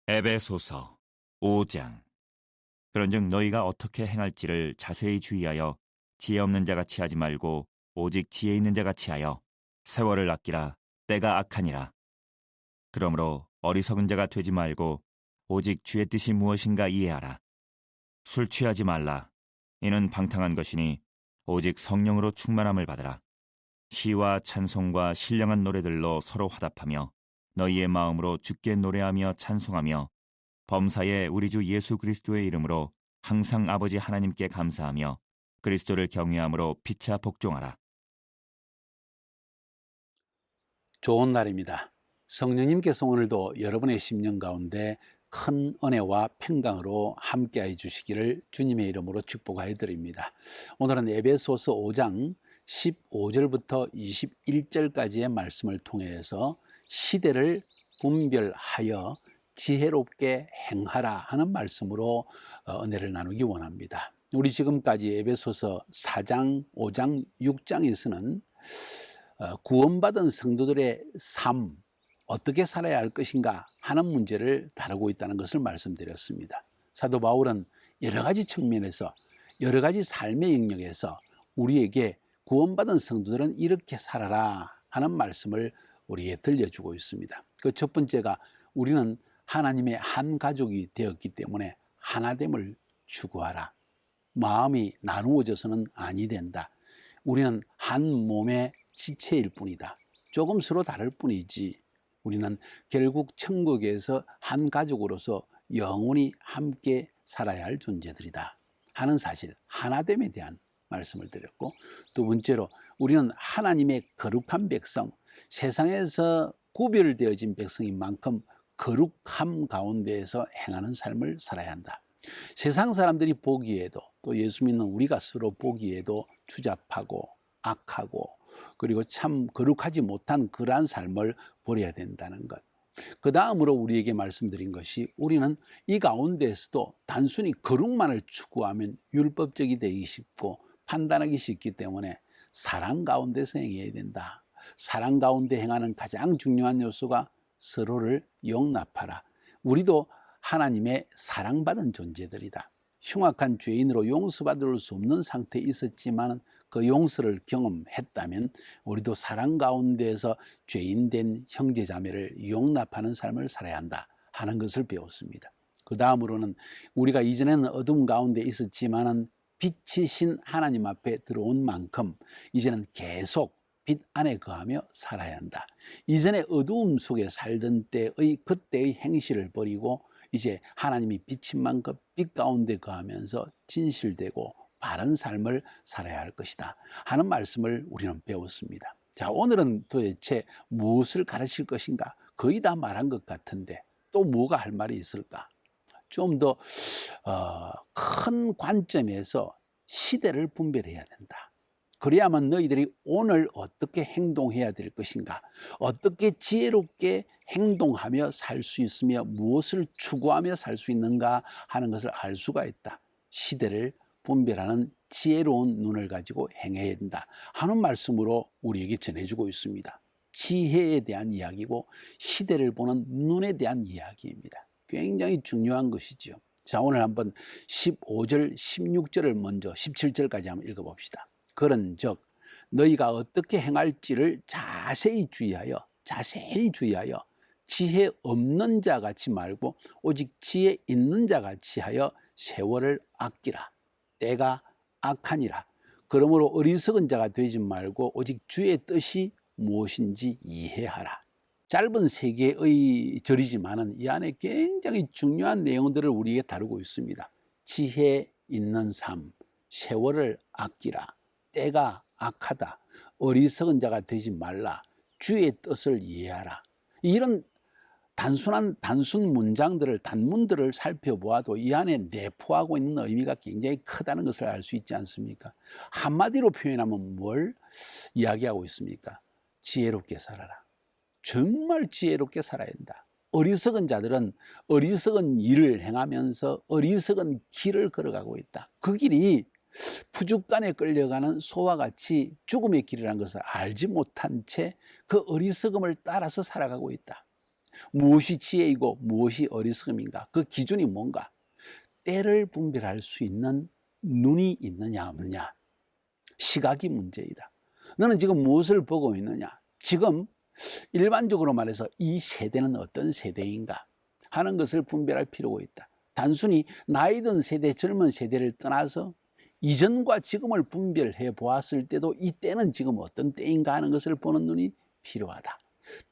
에베소서 5장. 그런즉 너희가 어떻게 행할지를 자세히 주의하여 지혜 없는 자같이 하지 말고 오직 지혜 있는 자같이 하여 세월을 아끼라. 때가 악하니라. 그러므로 어리석은 자가 되지 말고 오직 주의 뜻이 무엇인가 이해하라. 술 취하지 말라. 이는 방탕한 것이니 오직 성령으로 충만함을 받으라. 시와 찬송과 신령한 노래들로 서로 화답하며 너희의 마음으로 주께 노래하며 찬송하며 범사에 우리 주 예수 그리스도의 이름으로 항상 아버지 하나님께 감사하며 그리스도를 경외함으로 피차 복종하라. 좋은 날입니다. 성령님께서 오늘도 여러분의 심령 가운데 큰 은혜와 평강으로 함께해 주시기를 주님의 이름으로 축복하여 드립니다. 오늘은 에베소서 5장 15절부터 21절까지의 말씀을 통해서 시대를 분별하여 지혜롭게 행하라 하는 말씀으로 은혜를 나누기 원합니다. 우리 지금까지 에베소서 4장, 5장, 6장에서는 구원받은 성도들의 삶, 어떻게 살아야 할 것인가 하는 문제를 다루고 있다는 것을 말씀드렸습니다. 사도 바울은 여러 가지 측면에서 여러 가지 삶의 영역에서 우리에게 구원받은 성도들은 이렇게 살아라 하는 말씀을 우리에게 들려주고 있습니다. 그 첫 번째가 우리는 하나님의 한 가족이 되었기 때문에 하나됨을 추구하라. 마음이 나누어져서는 아니 된다. 우리는 한 몸의 지체일 뿐이다. 조금 서로 다를 뿐이지 우리는 결국 천국에서 한 가족으로서 영원히 함께 살아야 할 존재들이다 하는 사실, 하나됨에 대한 말씀을 드렸고, 두 번째로 우리는 하나님의 거룩한 백성, 세상에서 구별되어진 백성인 만큼 거룩함 가운데에서 행하는 삶을 살아야 한다. 세상 사람들이 보기에도 또 예수 믿는 우리가 서로 보기에도 추잡하고 악하고 그리고 참 거룩하지 못한 그러한 삶을 버려야 된다는 것. 그 다음으로 우리에게 말씀드린 것이 우리는 이 가운데에서도 단순히 거룩만을 추구하면 율법적이 되기 쉽고 판단하기 쉽기 때문에 사랑 가운데서 행해야 된다. 사랑 가운데 행하는 가장 중요한 요소가 서로를 용납하라. 우리도 하나님의 사랑받은 존재들이다. 흉악한 죄인으로 용서받을 수 없는 상태에 있었지만 그 용서를 경험했다면 우리도 사랑 가운데에서 죄인된 형제자매를 용납하는 삶을 살아야 한다 하는 것을 배웠습니다. 그 다음으로는 우리가 이전에는 어둠 가운데 있었지만 빛이신 하나님 앞에 들어온 만큼 이제는 계속 빛 안에 거하며 살아야 한다. 이전에 어두움 속에 살던 때의 그때의 행실을 버리고 이제 하나님이 비친 만큼 빛 가운데 거하면서 진실되고 바른 삶을 살아야 할 것이다 하는 말씀을 우리는 배웠습니다. 자, 오늘은 도대체 무엇을 가르칠 것인가? 거의 다 말한 것 같은데 또 뭐가 할 말이 있을까? 좀 더 큰 관점에서 시대를 분별해야 된다. 그래야만 너희들이 오늘 어떻게 행동해야 될 것인가, 어떻게 지혜롭게 행동하며 살 수 있으며 무엇을 추구하며 살 수 있는가 하는 것을 알 수가 있다. 시대를 분별하는 지혜로운 눈을 가지고 행해야 된다 하는 말씀으로 우리에게 전해주고 있습니다. 지혜에 대한 이야기고 시대를 보는 눈에 대한 이야기입니다. 굉장히 중요한 것이죠. 자, 오늘 한번 15절, 16절을 먼저 17절까지 한번 읽어봅시다. 그런즉 너희가 어떻게 행할지를 자세히 주의하여 지혜 없는 자 같이 말고 오직 지혜 있는 자 같이 하여 세월을 아끼라. 때가 악하니라. 그러므로 어리석은 자가 되지 말고 오직 주의 뜻이 무엇인지 이해하라. 짧은 세 개의 절이지만은 이 안에 굉장히 중요한 내용들을 우리에게 다루고 있습니다. 지혜 있는 삶, 세월을 아끼라. 때가 악하다. 어리석은 자가 되지 말라. 주의 뜻을 이해하라. 이런 단순 문장들을, 단문들을 살펴보아도 이 안에 내포하고 있는 의미가 굉장히 크다는 것을 알 수 있지 않습니까? 한마디로 표현하면 뭘 이야기하고 있습니까? 지혜롭게 살아라. 정말 지혜롭게 살아야 한다. 어리석은 자들은 어리석은 일을 행하면서 어리석은 길을 걸어가고 있다. 그 길이 푸죽간에 끌려가는 소와 같이 죽음의 길이라는 것을 알지 못한 채 그 어리석음을 따라서 살아가고 있다. 무엇이 지혜이고 무엇이 어리석음인가? 그 기준이 뭔가? 때를 분별할 수 있는 눈이 있느냐 없느냐. 시각이 문제이다. 너는 지금 무엇을 보고 있느냐? 지금 일반적으로 말해서 이 세대는 어떤 세대인가 하는 것을 분별할 필요가 있다. 단순히 나이 든 세대, 젊은 세대를 떠나서 이전과 지금을 분별해 보았을 때도 이 때는 지금 어떤 때인가 하는 것을 보는 눈이 필요하다.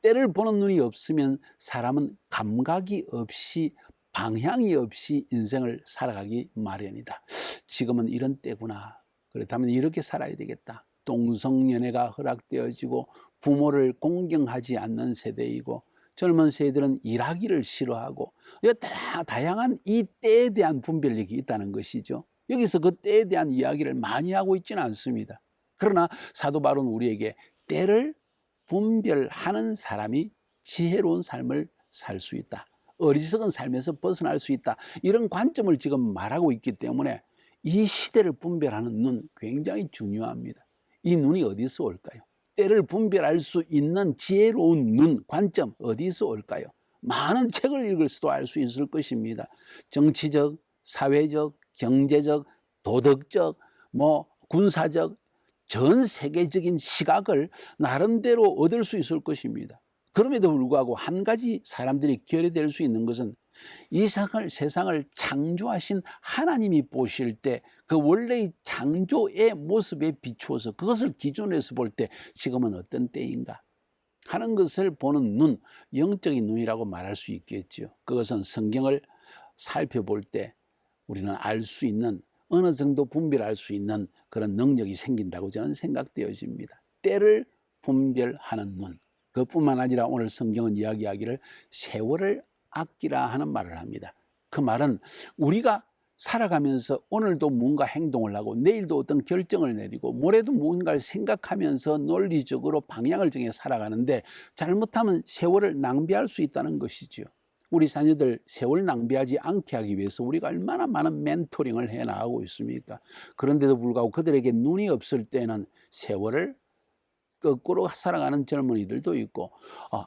때를 보는 눈이 없으면 사람은 감각이 없이, 방향이 없이 인생을 살아가기 마련이다. 지금은 이런 때구나. 그렇다면 이렇게 살아야 되겠다. 동성연애가 허락되어지고 부모를 공경하지 않는 세대이고, 젊은 세대들은 일하기를 싫어하고, 다양한 이 때에 대한 분별력이 있다는 것이죠. 여기서 그 때에 대한 이야기를 많이 하고 있지는 않습니다. 그러나 사도 바울은 우리에게 때를 분별하는 사람이 지혜로운 삶을 살 수 있다. 어리석은 삶에서 벗어날 수 있다. 이런 관점을 지금 말하고 있기 때문에 이 시대를 분별하는 눈 굉장히 중요합니다. 이 눈이 어디서 올까요? 때를 분별할 수 있는 지혜로운 눈, 관점 어디서 올까요? 많은 책을 읽을 수도 알 수 있을 것입니다. 정치적, 사회적, 경제적, 도덕적, 군사적, 전 세계적인 시각을 나름대로 얻을 수 있을 것입니다. 그럼에도 불구하고 한 가지 사람들이 결여될 수 있는 것은 이 세상을 창조하신 하나님이 보실 때 그 원래의 창조의 모습에 비추어서 그것을 기준으로 해서 볼 때 지금은 어떤 때인가 하는 것을 보는 눈, 영적인 눈이라고 말할 수 있겠죠. 그것은 성경을 살펴볼 때 우리는 알 수 있는, 어느 정도 분별할 수 있는 그런 능력이 생긴다고 저는 생각되어집니다. 때를 분별하는 눈. 그뿐만 아니라 오늘 성경은 이야기하기를 세월을 아끼라 하는 말을 합니다. 그 말은 우리가 살아가면서 오늘도 뭔가 행동을 하고 내일도 어떤 결정을 내리고 모레도 무언가를 생각하면서 논리적으로 방향을 정해 살아가는데 잘못하면 세월을 낭비할 수 있다는 것이죠. 우리 자녀들 세월 낭비하지 않게 하기 위해서 우리가 얼마나 많은 멘토링을 해나가고 있습니까? 그런데도 불구하고 그들에게 눈이 없을 때는 세월을 거꾸로 살아가는 젊은이들도 있고,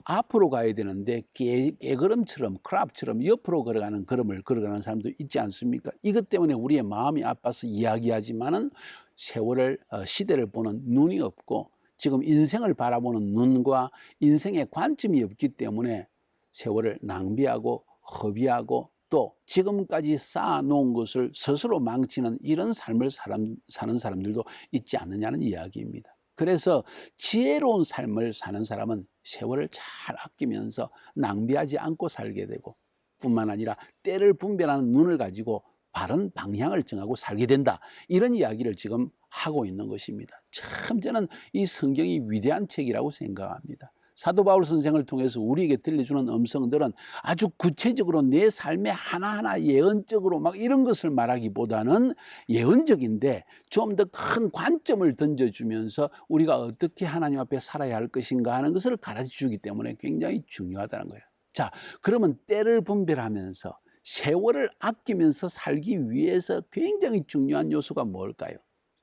앞으로 가야 되는데 개걸음처럼, 크랍처럼 옆으로 걸어가는 걸음을 걸어가는 사람도 있지 않습니까? 이것 때문에 우리의 마음이 아파서 이야기하지만은 세월을, 시대를 보는 눈이 없고 지금 인생을 바라보는 눈과 인생의 관점이 없기 때문에 세월을 낭비하고 허비하고 또 지금까지 쌓아놓은 것을 스스로 망치는 이런 삶을 사는 사람들도 있지 않느냐는 이야기입니다. 그래서 지혜로운 삶을 사는 사람은 세월을 잘 아끼면서 낭비하지 않고 살게 되고 뿐만 아니라 때를 분별하는 눈을 가지고 바른 방향을 정하고 살게 된다. 이런 이야기를 지금 하고 있는 것입니다. 참 저는 이 성경이 위대한 책이라고 생각합니다. 사도 바울 선생을 통해서 우리에게 들려주는 음성들은 아주 구체적으로 내 삶의 하나하나 예언적으로 막 이런 것을 말하기보다는 예언적인데 좀 더 큰 관점을 던져주면서 우리가 어떻게 하나님 앞에 살아야 할 것인가 하는 것을 가르쳐주기 때문에 굉장히 중요하다는 거예요. 자, 그러면 때를 분별하면서 세월을 아끼면서 살기 위해서 굉장히 중요한 요소가 뭘까요?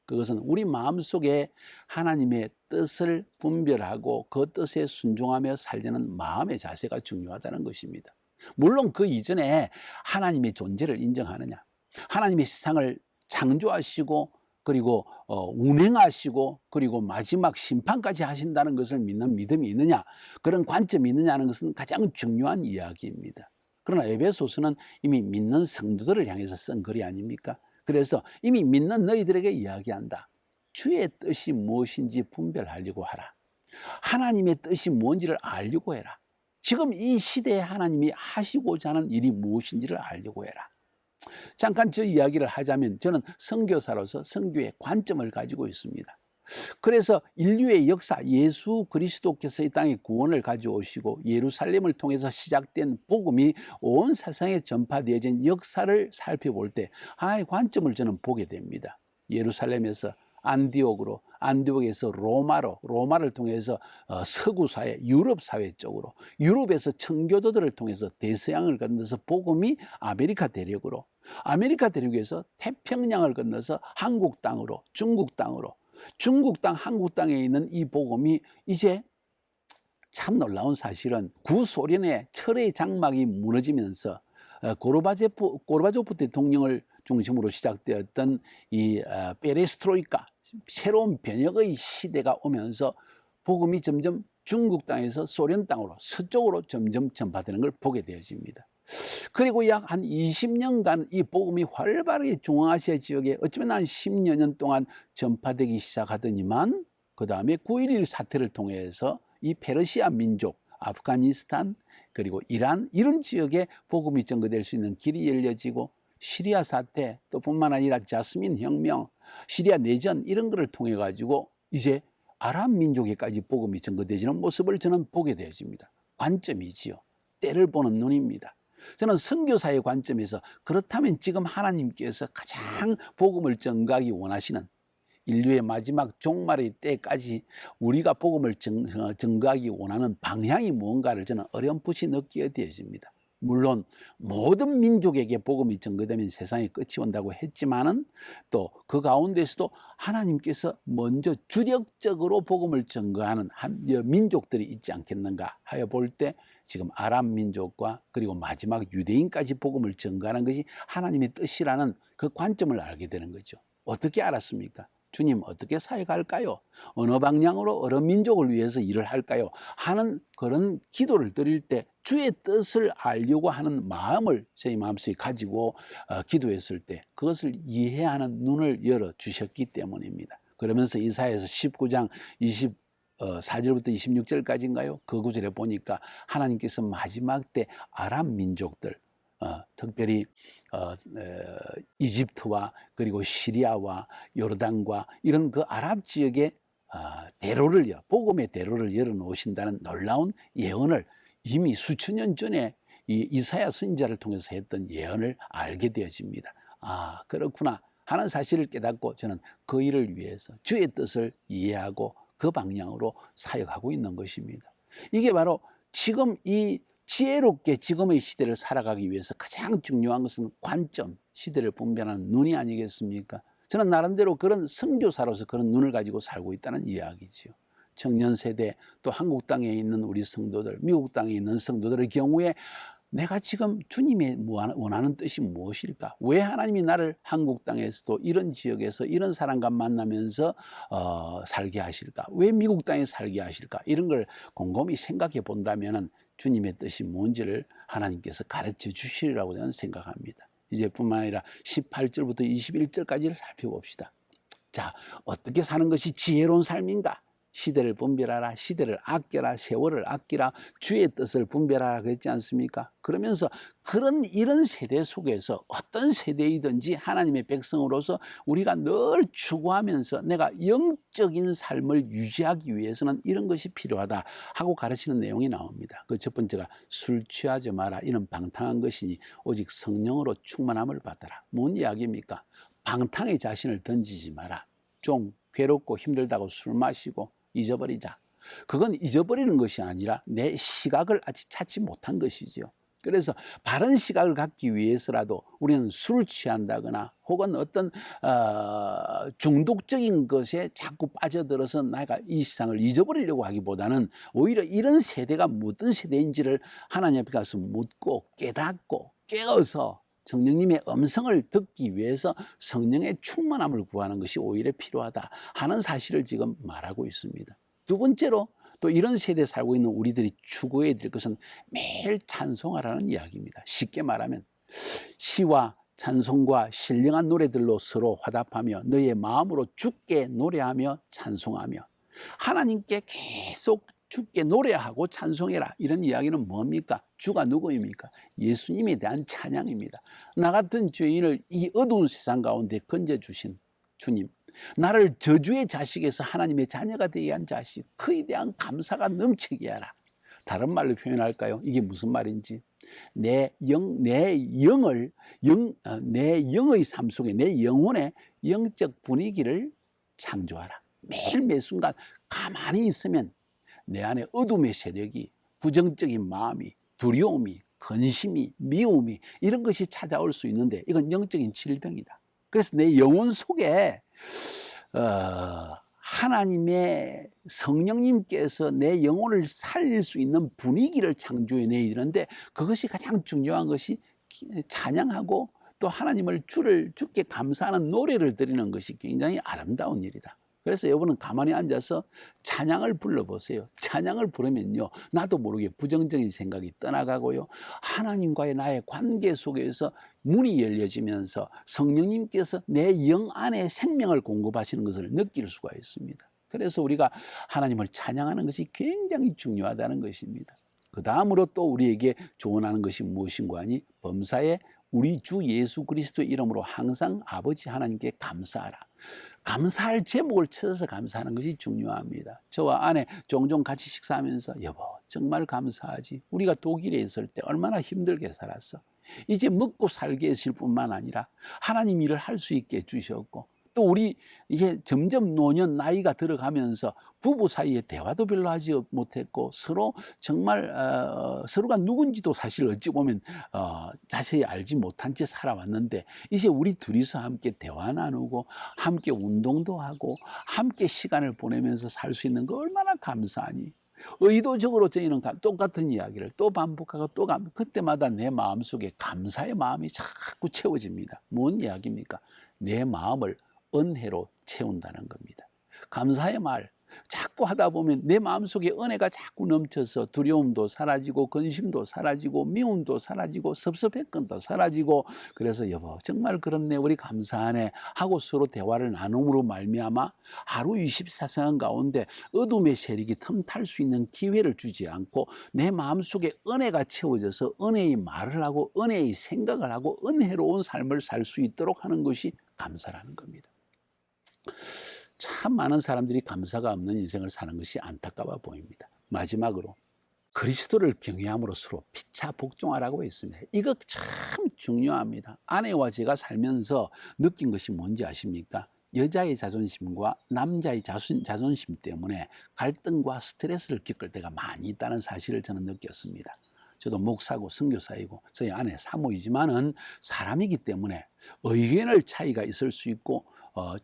그것은 우리 마음속에 하나님의 뜻을 분별하고 그 뜻에 순종하며 살려는 마음의 자세가 중요하다는 것입니다. 물론 그 이전에 하나님의 존재를 인정하느냐, 하나님의 세상을 창조하시고 그리고 운행하시고 그리고 마지막 심판까지 하신다는 것을 믿는 믿음이 있느냐, 그런 관점이 있느냐는 것은 가장 중요한 이야기입니다. 그러나 에베소서는 이미 믿는 성도들을 향해서 쓴 글이 아닙니까? 그래서 이미 믿는 너희들에게 이야기한다. 주의 뜻이 무엇인지 분별하려고 하라. 하나님의 뜻이 뭔지를 알려고 해라. 지금 이 시대에 하나님이 하시고자 하는 일이 무엇인지를 알려고 해라. 잠깐 저 이야기를 하자면 저는 선교사로서 선교의 관점을 가지고 있습니다. 그래서 인류의 역사, 예수 그리스도께서 이 땅에 구원을 가져오시고 예루살렘을 통해서 시작된 복음이 온 세상에 전파되어진 역사를 살펴볼 때 하나의 관점을 저는 보게 됩니다. 예루살렘에서 안디옥으로, 안디옥에서 로마를 통해서 서구 사회, 유럽 사회 쪽으로, 유럽에서 청교도들을 통해서 대서양을 건너서 복음이 아메리카 대륙으로, 아메리카 대륙에서 태평양을 건너서 한국 땅으로, 중국 땅으로, 중국 땅, 한국 땅에 있는 이 복음이 이제 참 놀라운 사실은 구소련의 철의 장막이 무너지면서 고르바초프 대통령을 중심으로 시작되었던 이 페레스트로이카, 새로운 변혁의 시대가 오면서 복음이 점점 중국 땅에서 소련 땅으로 서쪽으로 점점 전파되는 걸 보게 되어집니다. 그리고 약 한 20년간 이 복음이 활발하게 중앙아시아 지역에 어쩌면 한 10여 년 동안 전파되기 시작하더니만 그 다음에 9.11 사태를 통해서 이 페르시아 민족, 아프가니스탄, 그리고 이란 이런 지역에 복음이 전거될 수 있는 길이 열려지고 시리아 사태 또 뿐만 아니라 자스민 혁명, 시리아 내전 이런 거를 통해 가지고 이제 아랍 민족에까지 복음이 전거되지는 모습을 저는 보게 되어집니다. 관점이지요. 때를 보는 눈입니다. 저는 선교사의 관점에서 그렇다면 지금 하나님께서 가장 복음을 전가하기 원하시는 인류의 마지막 종말의 때까지 우리가 복음을 전가하기 원하는 방향이 무언가를 저는 어렴풋이 느끼게 되어집니다. 물론 모든 민족에게 복음이 전거되면 세상에 끝이 온다고 했지만은 또 그 가운데서도 하나님께서 먼저 주력적으로 복음을 전거하는 민족들이 있지 않겠는가 하여 볼 때 지금 아랍 민족과 그리고 마지막 유대인까지 복음을 전거하는 것이 하나님의 뜻이라는 그 관점을 알게 되는 거죠. 어떻게 알았습니까? 주님 어떻게 사역할까요? 어느 방향으로 어느 민족을 위해서 일을 할까요? 하는 그런 기도를 드릴 때 주의 뜻을 알려고 하는 마음을 저희 마음속에 가지고 기도했을 때 그것을 이해하는 눈을 열어주셨기 때문입니다. 그러면서 이사야서 19장 24절부터 26절까지인가요? 그 구절에 보니까 하나님께서 마지막 때 아랍 민족들 특별히 이집트와 그리고 시리아와 요르단과 이런 그 아랍 지역의 대로를 복음의 대로를 열어놓으신다는 놀라운 예언을 이미 수천 년 전에 이 이사야 선지자를 통해서 했던 예언을 알게 되어집니다. 아 그렇구나 하는 사실을 깨닫고 저는 그 일을 위해서 주의 뜻을 이해하고 그 방향으로 사역하고 있는 것입니다. 이게 바로 지금 이 지혜롭게 지금의 시대를 살아가기 위해서 가장 중요한 것은 관점, 시대를 분별하는 눈이 아니겠습니까? 저는 나름대로 그런 선교사로서 그런 눈을 가지고 살고 있다는 이야기지요. 청년 세대 또 한국 땅에 있는 우리 성도들, 미국 땅에 있는 성도들의 경우에 내가 지금 주님의 원하는 뜻이 무엇일까? 왜 하나님이 나를 한국 땅에서도 이런 지역에서 이런 사람과 만나면서 살게 하실까? 왜 미국 땅에 살게 하실까? 이런 걸 곰곰이 생각해 본다면은 주님의 뜻이 뭔지를 하나님께서 가르쳐 주시리라고 저는 생각합니다. 이제 뿐만 아니라 18절부터 21절까지를 살펴봅시다. 자, 어떻게 사는 것이 지혜로운 삶인가? 시대를 분별하라, 시대를 아껴라, 세월을 아끼라, 주의 뜻을 분별하라 그랬지 않습니까? 그러면서 이런 세대 속에서 어떤 세대이든지 하나님의 백성으로서 우리가 늘 추구하면서 내가 영적인 삶을 유지하기 위해서는 이런 것이 필요하다 하고 가르치는 내용이 나옵니다. 그 첫 번째가 술 취하지 마라. 이는 방탕한 것이니 오직 성령으로 충만함을 받아라. 뭔 이야기입니까? 방탕의 자신을 던지지 마라. 좀 괴롭고 힘들다고 술 마시고 잊어버리자. 그건 잊어버리는 것이 아니라 내 시각을 아직 찾지 못한 것이지요. 그래서 바른 시각을 갖기 위해서라도 우리는 술을 취한다거나 혹은 어떤 중독적인 것에 자꾸 빠져들어서 내가 이 세상을 잊어버리려고 하기보다는 오히려 이런 세대가 어떤 세대인지를 하나님 앞에 가서 묻고 깨닫고 깨어서 성령님의 음성을 듣기 위해서 성령의 충만함을 구하는 것이 오히려 필요하다 하는 사실을 지금 말하고 있습니다. 두 번째로 또 이런 세대에 살고 있는 우리들이 추구해야 될 것은 매일 찬송하라는 이야기입니다. 쉽게 말하면 시와 찬송과 신령한 노래들로 서로 화답하며 너의 마음으로 주께 노래하며 찬송하며 하나님께 계속 주께 노래하고 찬송해라. 이런 이야기는 뭡니까? 주가 누구입니까? 예수님에 대한 찬양입니다. 나 같은 죄인을 이 어두운 세상 가운데 건져주신 주님, 나를 저주의 자식에서 하나님의 자녀가 되게 한 자식, 그에 대한 감사가 넘치게 하라. 다른 말로 표현할까요? 이게 무슨 말인지. 내 영의 삶 속에 내 영혼의 영적 분위기를 창조하라. 매일 매 순간 가만히 있으면 내 안에 어둠의 세력이, 부정적인 마음이, 두려움이, 근심이, 미움이 이런 것이 찾아올 수 있는데 이건 영적인 질병이다. 그래서 내 영혼 속에 하나님의 성령님께서 내 영혼을 살릴 수 있는 분위기를 창조해 내리는데, 그것이 가장 중요한 것이 찬양하고 또 하나님을 주께 감사하는 노래를 드리는 것이 굉장히 아름다운 일이다. 그래서 여러분은 가만히 앉아서 찬양을 불러보세요. 찬양을 부르면요, 나도 모르게 부정적인 생각이 떠나가고요, 하나님과의 나의 관계 속에서 문이 열려지면서 성령님께서 내 영 안에 생명을 공급하시는 것을 느낄 수가 있습니다. 그래서 우리가 하나님을 찬양하는 것이 굉장히 중요하다는 것입니다. 그 다음으로 또 우리에게 조언하는 것이 무엇인가 하니, 범사에 우리 주 예수 그리스도의 이름으로 항상 아버지 하나님께 감사하라. 감사할 제목을 찾아서 감사하는 것이 중요합니다. 저와 아내 종종 같이 식사하면서, 여보 정말 감사하지. 우리가 독일에 있을 때 얼마나 힘들게 살았어. 이제 먹고 살게 해주실 뿐만 아니라 하나님 일을 할 수 있게 해주셨고, 또 우리 이게 점점 노년 나이가 들어가면서 부부 사이에 대화도 별로 하지 못했고, 서로 정말 서로가 누군지도 사실 어찌 보면 자세히 알지 못한 채 살아왔는데, 이제 우리 둘이서 함께 대화 나누고 함께 운동도 하고 함께 시간을 보내면서 살 수 있는 거 얼마나 감사하니. 의도적으로 저희는 똑같은 이야기를 또 반복하고 또 그때마다 내 마음속에 감사의 마음이 자꾸 채워집니다. 뭔 이야기입니까? 내 마음을 은혜로 채운다는 겁니다. 감사의 말 자꾸 하다 보면 내 마음속에 은혜가 자꾸 넘쳐서 두려움도 사라지고 근심도 사라지고 미움도 사라지고 섭섭했건도 사라지고, 그래서 여보 정말 그렇네, 우리 감사하네 하고 서로 대화를 나눔으로 말미암아 하루 24시간 가운데 어둠의 세력이 틈탈 수 있는 기회를 주지 않고 내 마음속에 은혜가 채워져서 은혜의 말을 하고 은혜의 생각을 하고 은혜로운 삶을 살 수 있도록 하는 것이 감사라는 겁니다. 참 많은 사람들이 감사가 없는 인생을 사는 것이 안타까워 보입니다. 마지막으로 그리스도를 경외함으로 서로 피차 복종하라고 했습니다. 이거 참 중요합니다. 아내와 제가 살면서 느낀 것이 뭔지 아십니까? 여자의 자존심과 남자의 자존심 때문에 갈등과 스트레스를 겪을 때가 많이 있다는 사실을 저는 느꼈습니다. 저도 목사고 선교사이고 저희 아내 사모이지만은 사람이기 때문에 의견의 차이가 있을 수 있고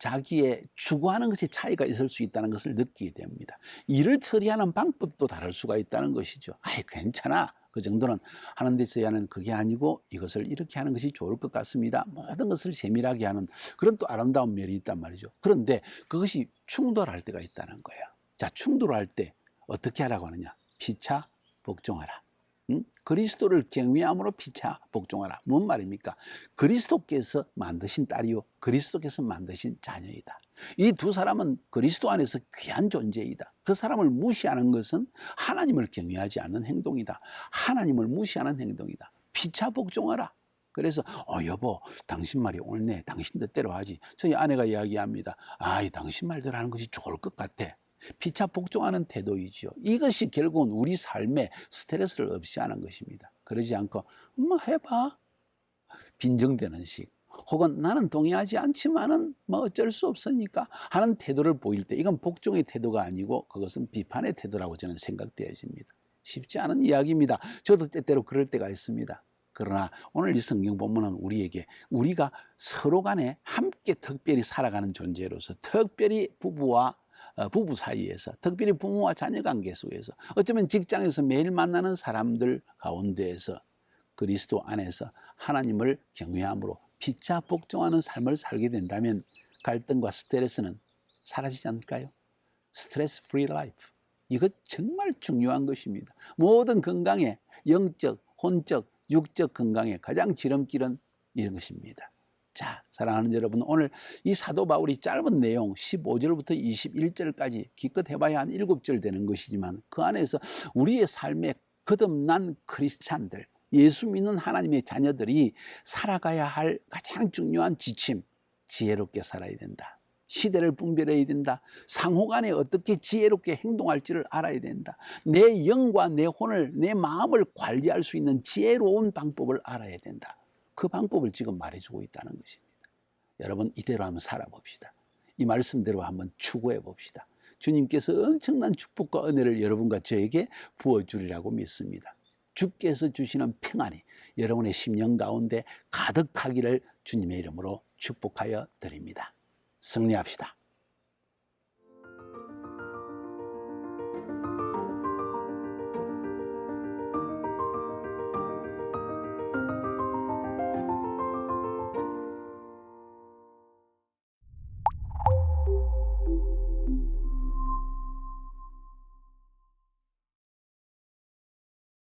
자기의 추구하는 것에 차이가 있을 수 있다는 것을 느끼게 됩니다. 일을 처리하는 방법도 다를 수가 있다는 것이죠. 아이 괜찮아, 그 정도는 하는데 저희 아내는 그게 아니고 이것을 이렇게 하는 것이 좋을 것 같습니다. 모든 것을 세밀하게 하는 그런 또 아름다운 면이 있단 말이죠. 그런데 그것이 충돌할 때가 있다는 거예요. 자, 충돌할 때 어떻게 하라고 하느냐? 피차 복종하라. 그리스도를 경외함으로 피차 복종하라. 뭔 말입니까? 그리스도께서 만드신 딸이요 그리스도께서 만드신 자녀이다. 이 두 사람은 그리스도 안에서 귀한 존재이다. 그 사람을 무시하는 것은 하나님을 경외하지 않는 행동이다. 하나님을 무시하는 행동이다. 피차 복종하라. 그래서 여보 당신 말이 옳네, 당신 뜻대로 하지. 저희 아내가 이야기합니다. 당신 말대로 하는 것이 좋을 것 같아. 피차 복종하는 태도이지요. 이것이 결국은 우리 삶에 스트레스를 없이 하는 것입니다. 그러지 않고 뭐 해봐 빈정대는 식, 혹은 나는 동의하지 않지만은 뭐 어쩔 수 없으니까 하는 태도를 보일 때, 이건 복종의 태도가 아니고 그것은 비판의 태도라고 저는 생각되어집니다. 쉽지 않은 이야기입니다. 저도 때때로 그럴 때가 있습니다. 그러나 오늘 이 성경 본문은 우리에게 우리가 서로 간에 함께 특별히 살아가는 존재로서, 특별히 부부 사이에서, 특별히 부모와 자녀 관계 속에서, 어쩌면 직장에서 매일 만나는 사람들 가운데에서 그리스도 안에서 하나님을 경외함으로 피차 복종하는 삶을 살게 된다면 갈등과 스트레스는 사라지지 않을까요? 스트레스 프리 라이프, 이거 정말 중요한 것입니다. 모든 건강에, 영적, 혼적, 육적 건강에 가장 지름길은 이런 것입니다. 자, 사랑하는 여러분, 오늘 이 사도 바울이 짧은 내용 15절부터 21절까지 기껏 해봐야 한 7절 되는 것이지만, 그 안에서 우리의 삶에 거듭난 크리스찬들, 예수 믿는 하나님의 자녀들이 살아가야 할 가장 중요한 지침, 지혜롭게 살아야 된다. 시대를 분별해야 된다. 상호간에 어떻게 지혜롭게 행동할지를 알아야 된다. 내 영과 내 혼을, 내 마음을 관리할 수 있는 지혜로운 방법을 알아야 된다. 그 방법을 지금 말해주고 있다는 것입니다. 여러분, 이대로 한번 살아봅시다. 이 말씀대로 한번 추구해 봅시다. 주님께서 엄청난 축복과 은혜를 여러분과 저에게 부어주리라고 믿습니다. 주께서 주시는 평안이 여러분의 심령 가운데 가득하기를 주님의 이름으로 축복하여 드립니다. 승리합시다.